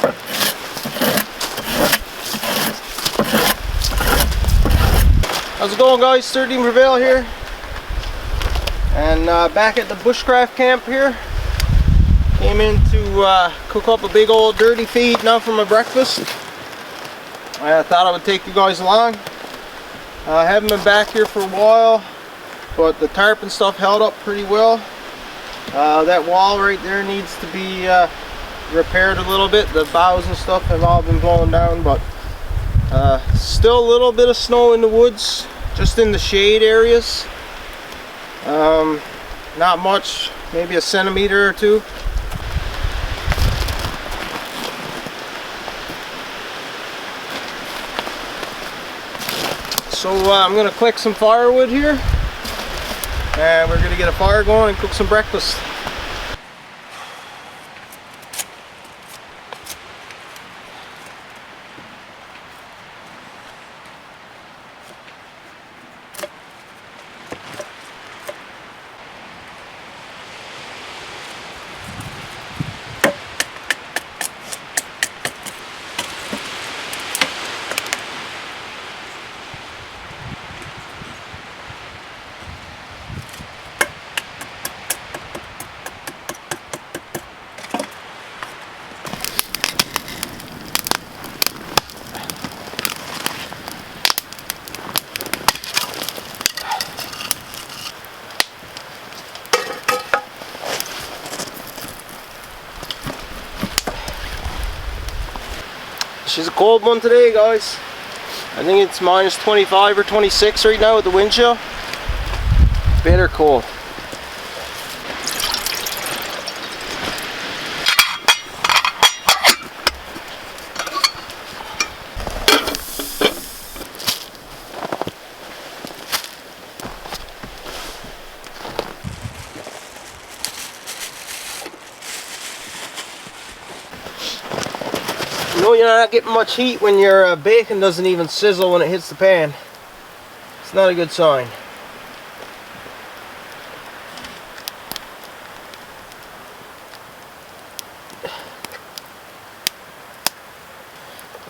How's it going, guys? 13 Prevail here, and back at the Bushcraft camp here. Came in to cook up a big old dirty feed now for my breakfast. I thought I would take you guys along. I haven't been back here for a while, but the tarp and stuff held up pretty well. That wall right there needs to be repaired a little bit. The boughs and stuff have all been blown down, but still a little bit of snow in the woods, just in the shade areas. Not much, maybe a centimeter or two. So I'm going to collect some firewood here, and we're going to get a fire going and cook some breakfast. She's a cold one today, guys. I think it's minus 25 or 26 right now with the wind chill. Bitter cold. You know, you're not getting much heat when your bacon doesn't even sizzle when it hits the pan. It's not a good sign.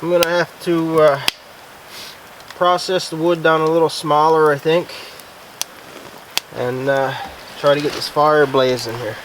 I'm gonna have to process the wood down a little smaller, I think, and try to get this fire blazing here.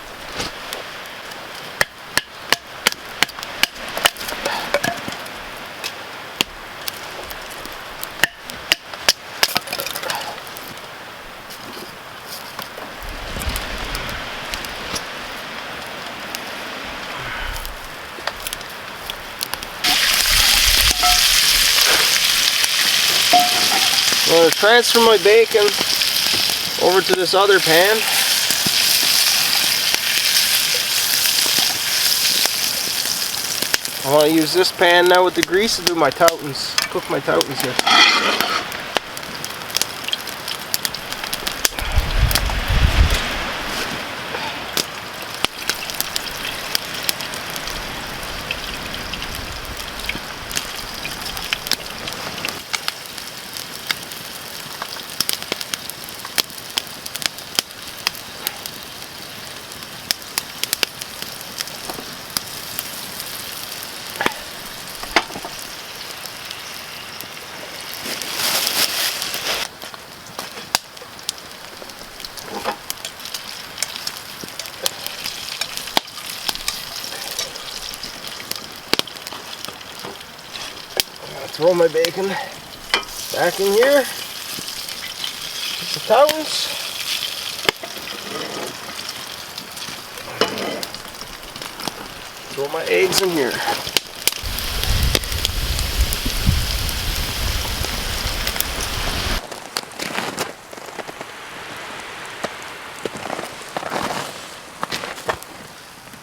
I'm going to transfer my bacon over to this other pan. I want to use this pan now with the grease to do my toutons, cook my toutons here. Throw my bacon back in here. Get the toutons. Throw my eggs in here.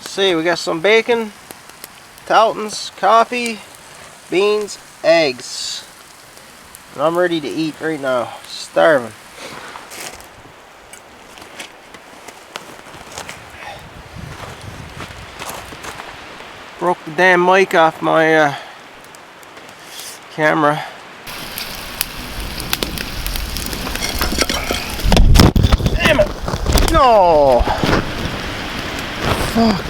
See, we got some bacon, toutons, coffee, beans, eggs, and I'm ready to eat right now. Starving. Broke the damn mic off my camera. Damn it! No! Fuck.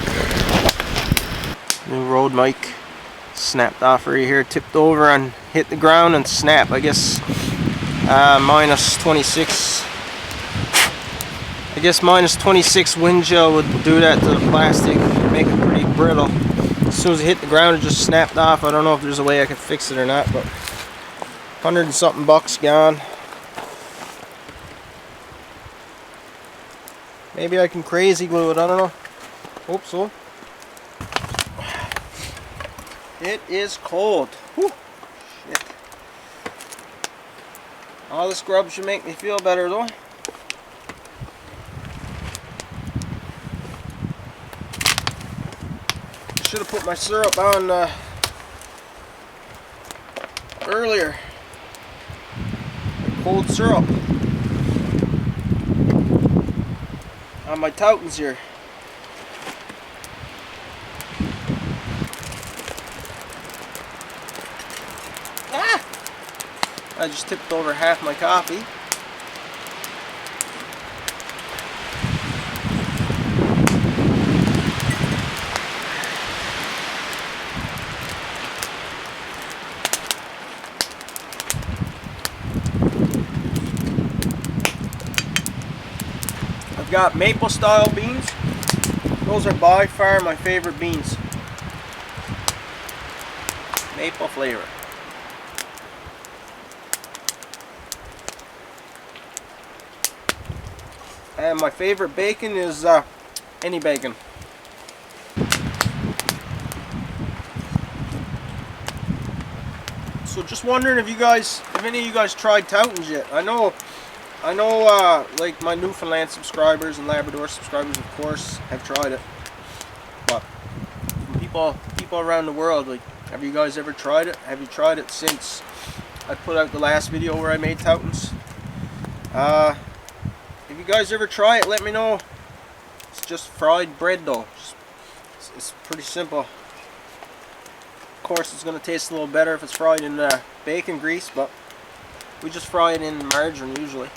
New Rode mic. snapped off right here, tipped over and hit the ground and snap. I guess minus 26. I guess minus 26 wind chill would do that to the plastic, make it pretty brittle. As soon as it hit the ground, it just snapped off. I don't know if there's a way I could fix it or not, but 100 and something bucks gone. Maybe I can crazy glue it, I don't know. Hope so. It is cold. Whew. Shit. All the scrub should make me feel better though. I should have put my syrup on earlier. Cold syrup on my Toutons here. Ah! I just tipped over half my coffee. I've got maple style beans. Those are by far my favorite beans. Maple flavor. And my favorite bacon is any bacon. So just wondering if any of you guys tried Toutons yet. I know like my Newfoundland subscribers and Labrador subscribers, of course, have tried it. But people around the world, like, have you guys ever tried it? Have you tried it since I put out the last video where I made Toutons? If you guys ever try it, let me know. It's just fried bread though. It's pretty simple. Of course, it's going to taste a little better if it's fried in bacon grease, but we just fry it in margarine usually.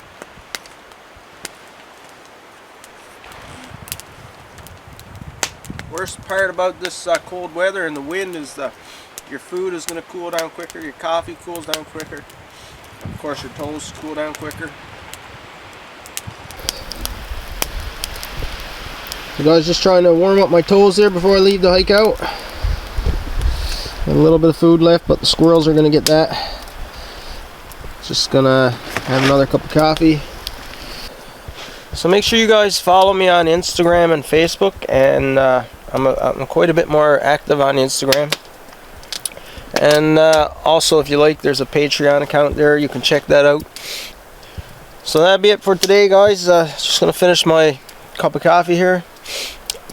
Worst part about this cold weather and the wind is your food is going to cool down quicker, your coffee cools down quicker, of course your toes cool down quicker. So guys, just trying to warm up my toes there before I leave the hike out. Got a little bit of food left, but the squirrels are going to get that. Just gonna have another cup of coffee. So make sure you guys follow me on Instagram and Facebook, and I'm quite a bit more active on Instagram. And also, if you like, there's a Patreon account there, you can check that out. So that'll be it for today, guys. Just gonna finish my cup of coffee here,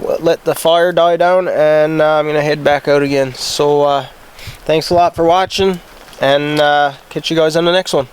let the fire die down, and I'm gonna head back out again. So thanks a lot for watching, and catch you guys on the next one.